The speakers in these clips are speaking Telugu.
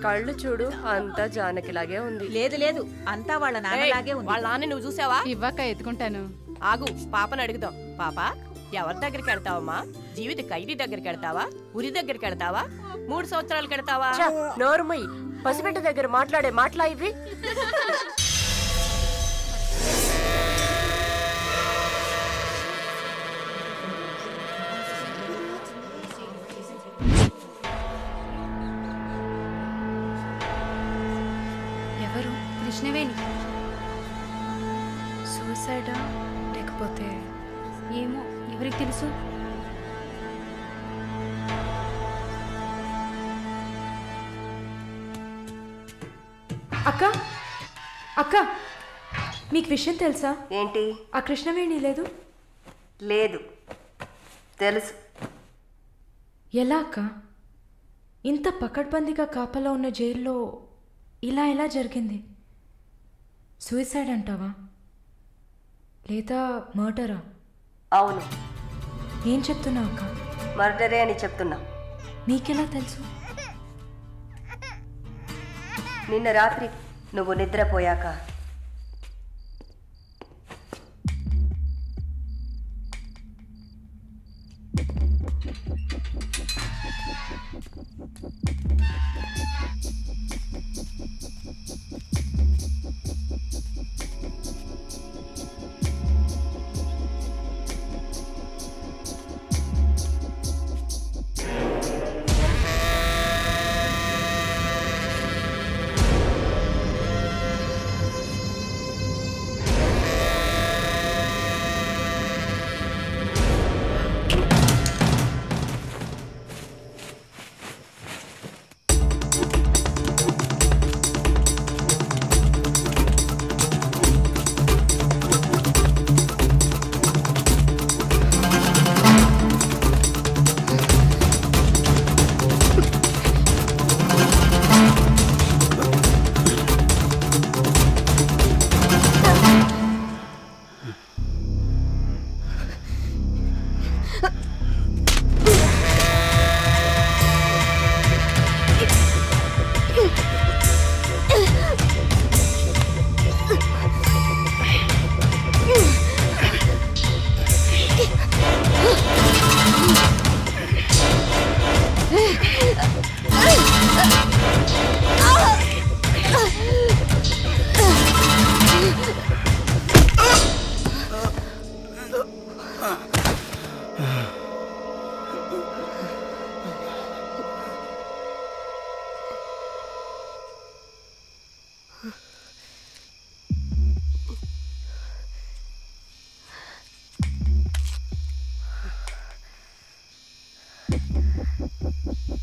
కళ్ళు చూడు అంతా జానకిలాగే ఉంది. లేదు లేదు, అంతా వాళ్ళ నాన్నలాగే ఉంది. వాళ్ళ నాన్న నువ్వు చూసావా? ఇవ్వక ఎత్తుకుంటాను. ఆగు, పాపను అడుగుదాం. పాప, ఎవరి దగ్గరికి వెళ్తావమ్మా? జీవిత ఖైదీ దగ్గరికి వెళ్తావా? ఉరి దగ్గరికి వెళ్తావా? 3 సంవత్సరాలు కడతావా? నోరుమై, పసిబిడ్డ దగ్గర మాట్లాడే మాటలా ఇవి? ఎవరు? కృష్ణవేణి. సూసైడా లేకపోతే ఏమో, ఎవరికి తెలుసు? అక్క అక్క, మీకు విషయం తెలుసా? ఏంటి? ఆ కృష్ణవేణి లేదు. లేదు, తెలుసు. ఎలా అక్క? ఇంత పకడ్బందీగా కాపలా ఉన్న జైల్లో ఇలా ఎలా జరిగింది? సూసైడ్ అంటావా లేదా మర్డరా? అవును. ఏం చెప్తున్నావు అక్క? మర్డరే అని చెప్తున్నా. నీకెలా తెలుసు? నిన్న రాత్రి నువ్వు నిద్రపోయాక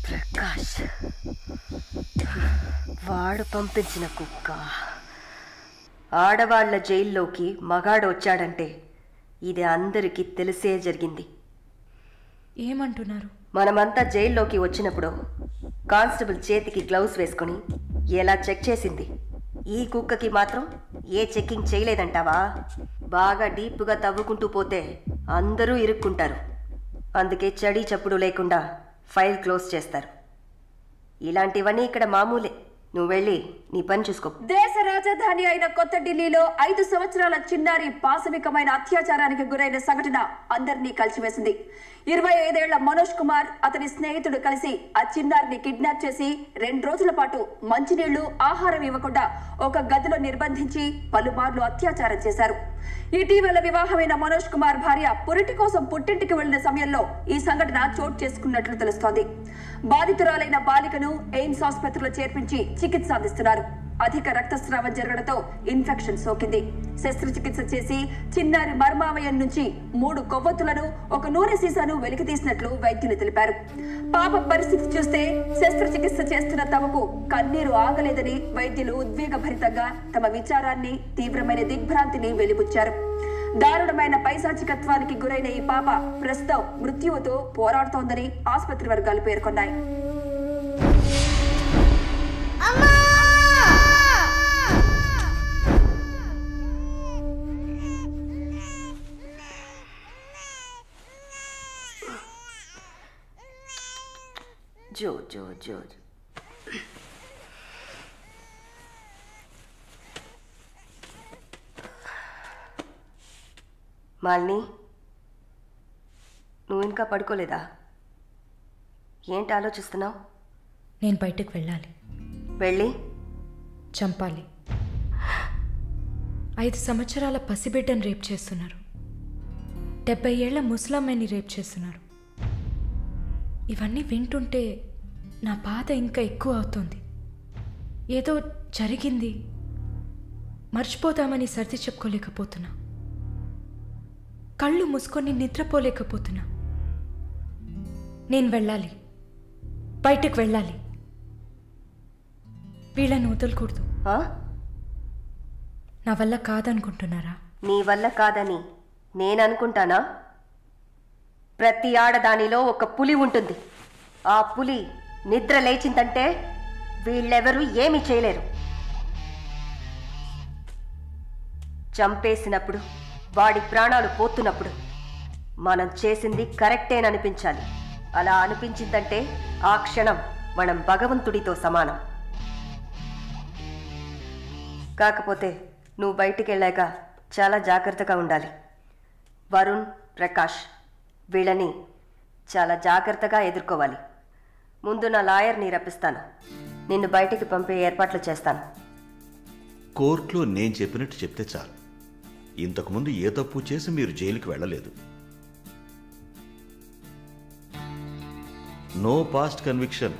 ప్రకాష్ వాడు పంపించిన కుక్క. ఆడవాళ్ల జైల్లోకి మగాడు వచ్చాడంటే ఇది అందరికీ తెలిసే జరిగింది. ఏమంటున్నారు? మనమంతా జైల్లోకి వచ్చినప్పుడు కానిస్టేబుల్ చేతికి గ్లౌస్ వేసుకుని ఎలా చెక్ చేసింది, ఈ కుక్కకి మాత్రం ఏ చెక్కింగ్ చేయలేదంటావా? బాగా డీప్గా తవ్వుకుంటూ పోతే అందరూ ఇరుక్కుంటారు. అందుకే చడి చప్పుడు లేకుండా ఫైల్ క్లోజ్ చేస్తారు. ఇలాంటివన్నీ ఇక్కడ మామూలే. నువ్వు వెళ్ళి నీ పని చూసుకో. దేశ రాజధాని అయిన కొత్త ఢిల్లీలో 5 సంవత్సరాల చిన్నారి పాశవికమైన అత్యాచారానికి గురైన సంఘటన అందరినీ కలిసివేసింది. 25 ఏళ్ల మనోజ్ కుమార్ అతని స్నేహితుడు కలిసి ఆ చిన్నారిని కిడ్నాప్ చేసి 2 రోజుల పాటు మంచినీళ్లు, ఆహారం ఇవ్వకుండా ఒక గదిలో నిర్బంధించి పలుమార్లు అత్యాచారం చేశారు. ఇటీవల వివాహమైన మనోజ్ కుమార్ భార్య పురిటి కోసం పుట్టింటికి వెళ్లిన సమయంలో ఈ సంఘటన చోటు చేసుకున్నట్లు తెలుస్తోంది. బాధితురాలైన బాలికను ఎయిమ్స్ ఆసుపత్రిలో చేర్పించి చికిత్స అందిస్తున్నారు. అధిక రక్తస్రావం జరగడంతో ఇన్ఫెక్షన్ సోకింది. శస్త్రచికిత్స చేసి చిన్నారి మర్మావయం నుంచి 3 కొవ్వొత్తులను, ఒక నూనె సీసాను వెలికితీసినట్లు వైద్యులు తెలిపారు. పాప పరిస్థితి చూస్తే శస్త్రచికిత్స చేస్తున్న తమకు కన్నీరు ఆగలేదని వైద్యులు ఉద్వేగభరితంగా తమ విచారాన్ని, తీవ్రమైన దిగ్భ్రాంతిని వెలిబుచ్చారు. దారుణమైన పైశాచికత్వానికి గురైన ఈ పాప ప్రస్తుతం మృత్యువుతో పోరాడుతోందని ఆసుపత్రి వర్గాలు పేర్కొన్నాయి. జో జో జో మాలిని, నువ్వు ఇంకా పడుకోలేదా? ఏంటి ఆలోచిస్తున్నావు? నేను బయటకు వెళ్ళాలి. వెళ్ళి చంపాలి. 5 సంవత్సరాల పసిబిడ్డను రేప్ చేస్తున్నారు. 70 ఏళ్ల ముసలమ్మని రేప్ చేస్తున్నారు. ఇవన్నీ వింటుంటే నా బాధ ఇంకా ఎక్కువ అవుతుంది. ఏదో జరిగింది, మర్చిపోదామని సర్ది చెప్పుకోలేకపోతున్నా. కళ్ళు మూసుకొని నిద్రపోలేకపోతున్నా. నేను వెళ్ళాలి, బయటకు వెళ్ళాలి. వీళ్ళని వదలకూడదు. నా వల్ల కాదనుకుంటున్నారా? నీ వల్ల కాదని నేననుకుంటానా? ప్రతి ఆడదానిలో ఒక పులి ఉంటుంది. ఆ పులి నిద్ర లేచిందంటే వీళ్ళెవరూ ఏమీ చేయలేరు. చంపేసినప్పుడు, వాడి ప్రాణాలు పోతున్నప్పుడు మనం చేసింది కరెక్టేననిపించాలి. అలా అనిపించిందంటే ఆ క్షణం మనం భగవంతుడితో సమానం. కాకపోతే నువ్వు బయటికి వెళ్ళాక చాలా జాగ్రత్తగా ఉండాలి. వరుణ్, ప్రకాష్ వీళ్ళని చాలా జాగ్రత్తగా ఎదుర్కోవాలి. ముందు నా లాయర్ని రప్పిస్తాను. నిన్ను బయటికి పంపే ఏర్పాట్లు చేస్తాను. కోర్టులో నేను చెప్పినట్టు చెప్తే చాలు. ఇంతకుముందు ఏ తప్పు చేసి మీరు జైలుకి వెళ్ళలేదు. నో పాస్ట్ కన్విక్షన్,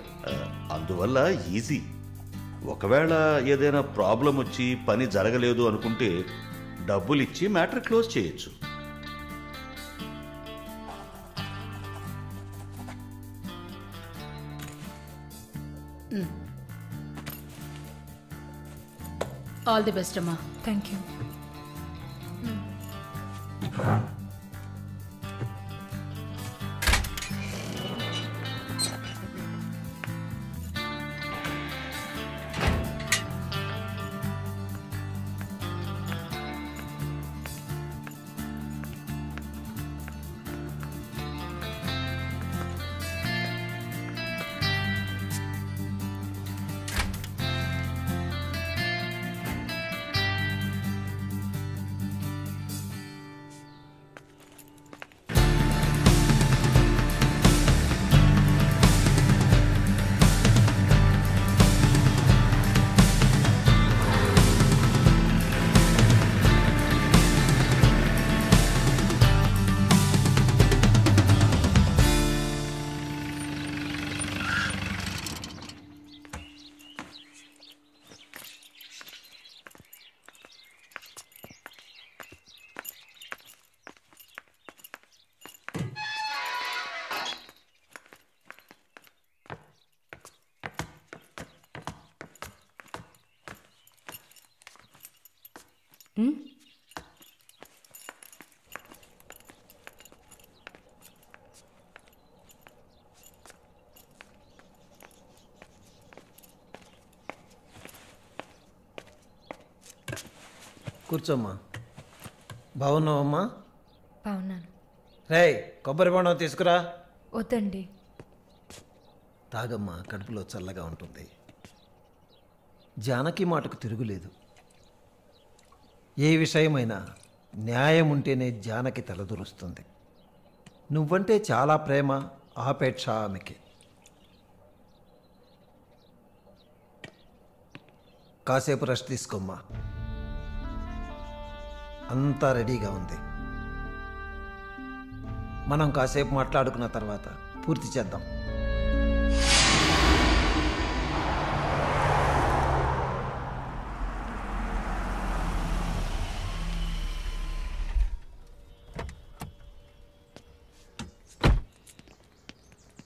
అందువల్ల ఈజీ. ఒకవేళ ఏదైనా ప్రాబ్లం వచ్చి పని జరగలేదు అనుకుంటే డబ్బులు ఇచ్చి మ్యాటర్ క్లోజ్ చేయొచ్చు. ఆల్ ది బెస్ట్ అమ్మా. Thank you. కూర్చోమ్మా. బాగున్నావమ్మా? బాగున్నాను. రేయ్, కొబ్బరి బొండం తీసుకురా. వద్దండి. తాగమ్మా, కడుపులో చల్లగా ఉంటుంది. జానకి మాటకు తిరుగులేదు. ఏ విషయమైనా న్యాయం ఉంటేనే జానకి తలదూరుస్తుంది. నువ్వంటే చాలా ప్రేమ, ఆపేక్ష ఆమెకి. కాసేపు రెస్ట్ తీసుకోమ్మా. అంతా రెడీగా ఉంది. మనం కాసేపు మాట్లాడుకున్న తర్వాత పూర్తి చేద్దాం.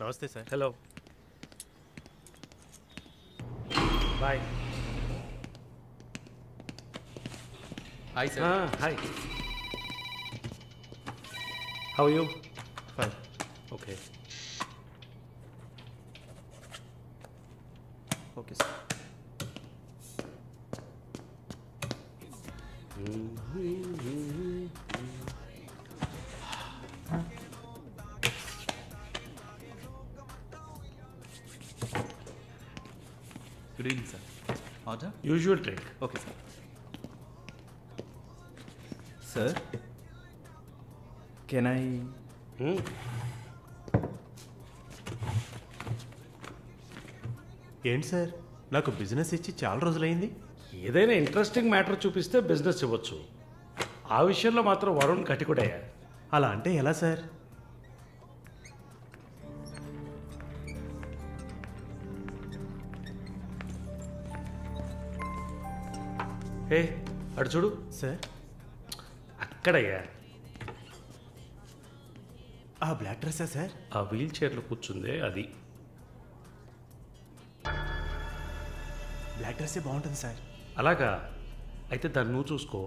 నమస్తే sir. Hello, bye. Hi sir. Hi, how you? Fine, okay okay sir. Good evening sir. Order? Usual drink. Okay sir. Sir, can I ఏంటి సార్, నాకు బిజినెస్ ఇచ్చి చాలా రోజులైంది. ఏదైనా ఇంట్రెస్టింగ్ మ్యాటర్ చూపిస్తే బిజినెస్ ఇవ్వచ్చు. ఆ విషయంలో మాత్రం వరుణ్ కటికుడయ్యా. అలా అంటే ఎలా సార్? ఏ అటు చూడు సార్, అక్కడయ్యా. ఆ బ్లాక్ డ్రెస్సా సార్? ఆ వీల్ చైర్లో కూర్చుందే అది. బ్లాక్ డ్రెస్సే బాగుంటుంది సార్. అలాగా? అయితే దాన్ని నువ్వు చూసుకో,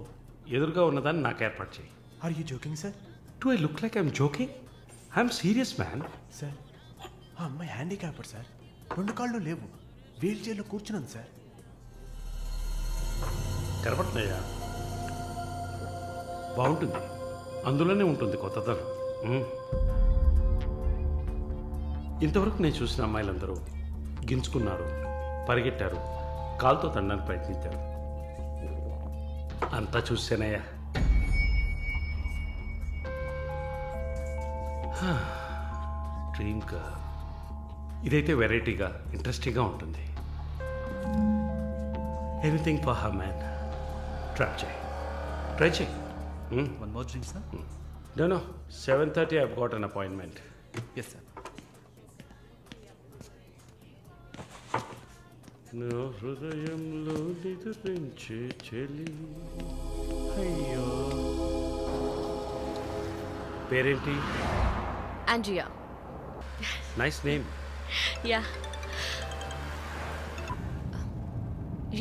ఎదురుగా ఉన్నదాన్ని నాకు ఏర్పాటు చేయి. Are you joking sir? Do I look like I'm joking? I'm serious man. Sir, ఆ అమ్మాయి హ్యాండిక్యాప్డ్ సార్, 2 కాళ్ళు లేవు, వీల్ చైర్లో కూర్చున్నాను సార్. కనపడుతున్నాయా? బాగుంటుంది, అందులోనే ఉంటుంది కొత్తదనం. ఇంతవరకు నేను చూసిన అమ్మాయిలందరూ గించుకున్నారు, పరిగెట్టారు, కాలుతో తండడానికి ప్రయత్నించారు. అంతా చూసానయ్యా. డ్రీమ్ గర్ల్ ఇదైతే వెరైటీగా ఇంట్రెస్టింగ్గా ఉంటుంది. Anything for her man. Try చేయి. One more drink sir? No, 7:30 I've got an appointment. Yes sir. నా హృదయంలో నిద్రించే చెలి. అయ్యో, పేరేంటి? Andrea. Nice name. Yeah.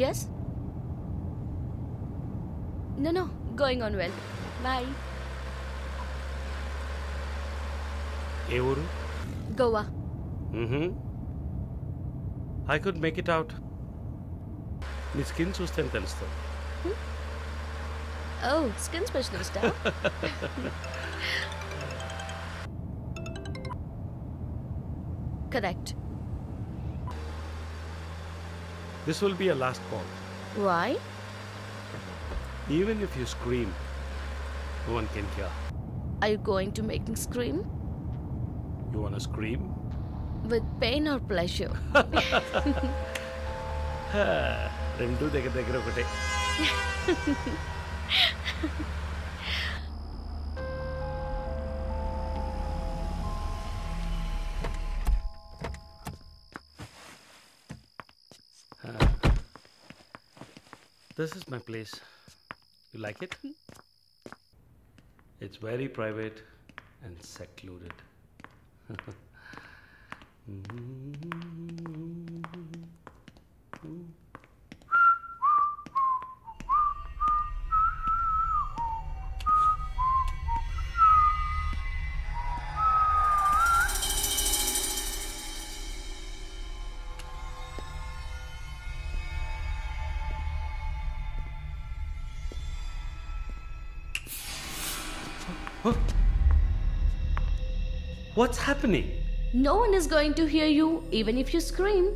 Yes? No, going on well. Bye. ఏ ఊరు? Goa. I could make it out. నీ స్కిన్ చూస్తే తెలుస్తుంది. Oh, skin specialist, huh? Correct. This will be a last call. Why? Even if you scream, no one can hear. Are you going to make me scream? You wanna scream? With pain or pleasure? రెండు దగ్గర ఒకటే. This is my place. You like it? It's very private and secluded. What's happening? No one is going to hear you even if you scream.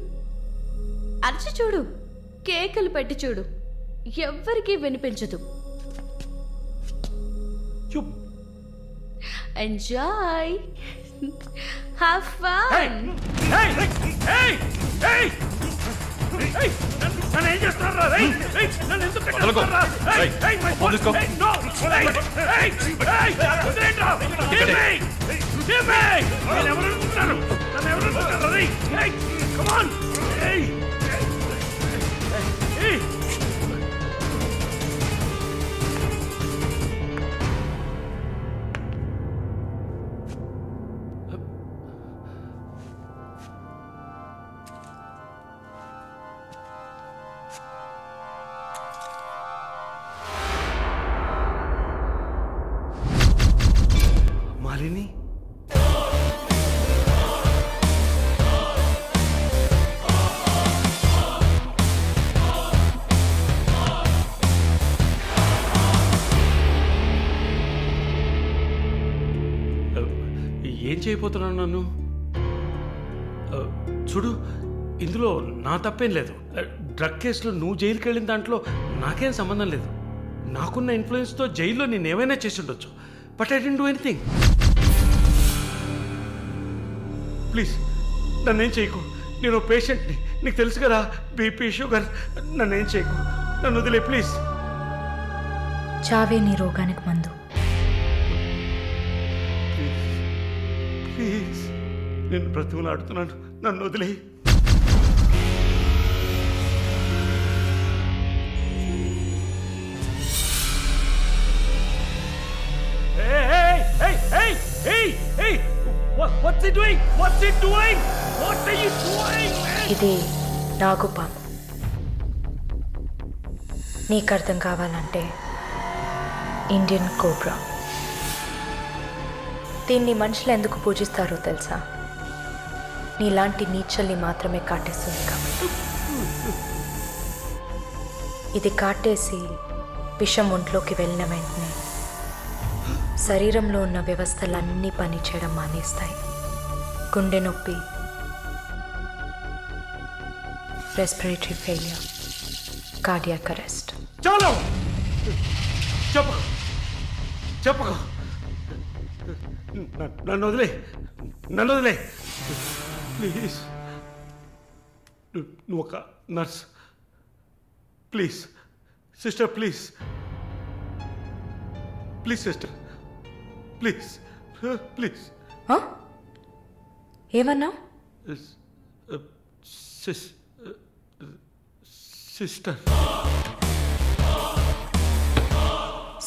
అరచి చూడు, కేకలు పెట్టి చూడు, ఎవ్వరికీ వినిపించదు. Enjoy. Have fun. Hey! నన్ను ఏం చేస్తారా? నన్ను ఎందుకు కట్టేస్తారా? పోలీస్ కో. No! వదిలేండ్రా. Give me! నేను ఎవరు అనుకుంటున్నారు? నన్ను ఎవరు అనుకుంటున్నారు? Come on! Hey! మాలిని, ఏం చేయబోతున్నాను నన్ను? చూడు, ఇందులో నా తప్పేం లేదు. డ్రగ్ కేసులో నువ్వు జైలుకి వెళ్ళిన దాంట్లో నాకేం సంబంధం లేదు. నాకున్న ఇన్ఫ్లుయెన్స్తో జైల్లో నేనేమైనా చేసి ఉండొచ్చు. But I didn't do anything. Please నన్నేం చేయకు, నేను పేషెంట్ని, నీకు తెలుసు కదా, బీపీ షుగర్. నన్నేం చేయకు, నన్ను వదిలే ప్లీజ్. చావే నీ రోగానికి మందు. ప్లీజ్ నేను బ్రతిమలాడుతున్నాను, నన్ను వదిలే. ఇది నాగుపాము. నీకు అర్థం కావాలంటే ఇండియన్ కోబ్రా. దీన్ని మనుషులు ఎందుకు పూజిస్తారో తెలుసా? నీలాంటి నీచల్ని మాత్రమే కాటేస్తుంది కాబట్టి. ఇది కాటేసి విషం ఒంట్లోకి వెళ్ళిన వెంటనే శరీరంలో ఉన్న వ్యవస్థలన్నీ పనిచేయడం మానేస్తాయి. గుండె నొప్పి, రెస్పిరేటరీ ఫెయిలియర్, కార్డియాక్ అరెస్ట్. చాలు, చెప్పకు చెప్పకు, నన్ను వదిలే, నన్ను వదిలే ప్లీజ్. నువ్వు ఒక nurse, please sister, please please sister, please please. ఏమన్నా? సిస్టర్.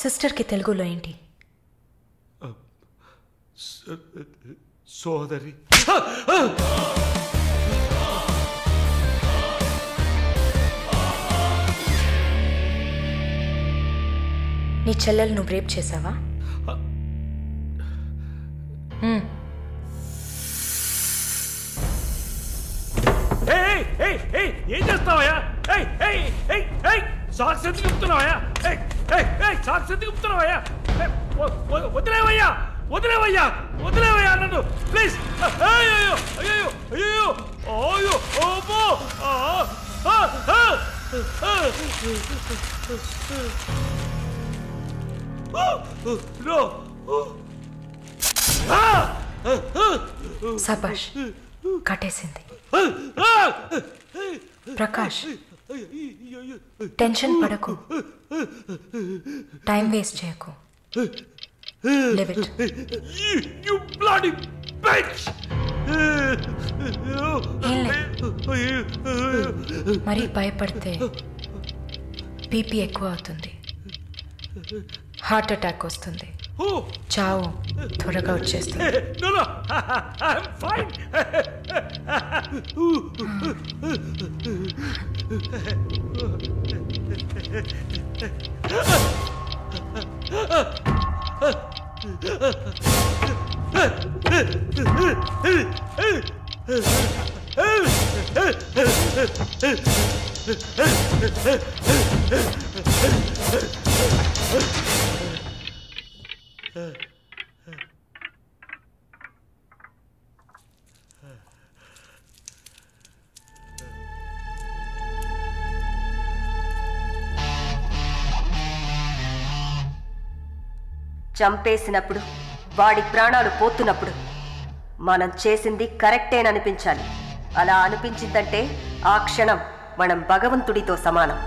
సిస్టర్కి తెలుగులో ఏంటి? సోదరి. నీ చెల్లెలు నువ్వు రేప్ చేసావా? ఏం చేస్తావయ్యా? సాక్స్ ఎందుకు చెప్తున్నావయ్యా? సాక్స్ ఎందుకు చెప్తున్నావయ్యా? వదిలేవయ్యా, వదిలేవయ్యా, వదిలేవయ్యా నన్ను ప్లీజ్. అయ్యో అయ్యో అయ్యో అయ్యో ఓమో. సబాష్, కట్టేసింది. ప్రకాష్, టెన్షన్ పడకు, టైం వేస్ట్ చేయకు. Leave it. You bloody bitch! మరి భయపడితే బీపీ ఎక్కువ అవుతుంది, హార్ట్ అటాక్ వస్తుంది, చావు త్వరగా వచ్చేస్తుంది. No, no, I'm fine. చంపేసినప్పుడు, వాడి ప్రాణాలు పోతున్నప్పుడు మనం చేసింది కరెక్టేననిపించాలి. అలా అనిపించిందంటే ఆ క్షణం మనం భగవంతుడితో సమానం.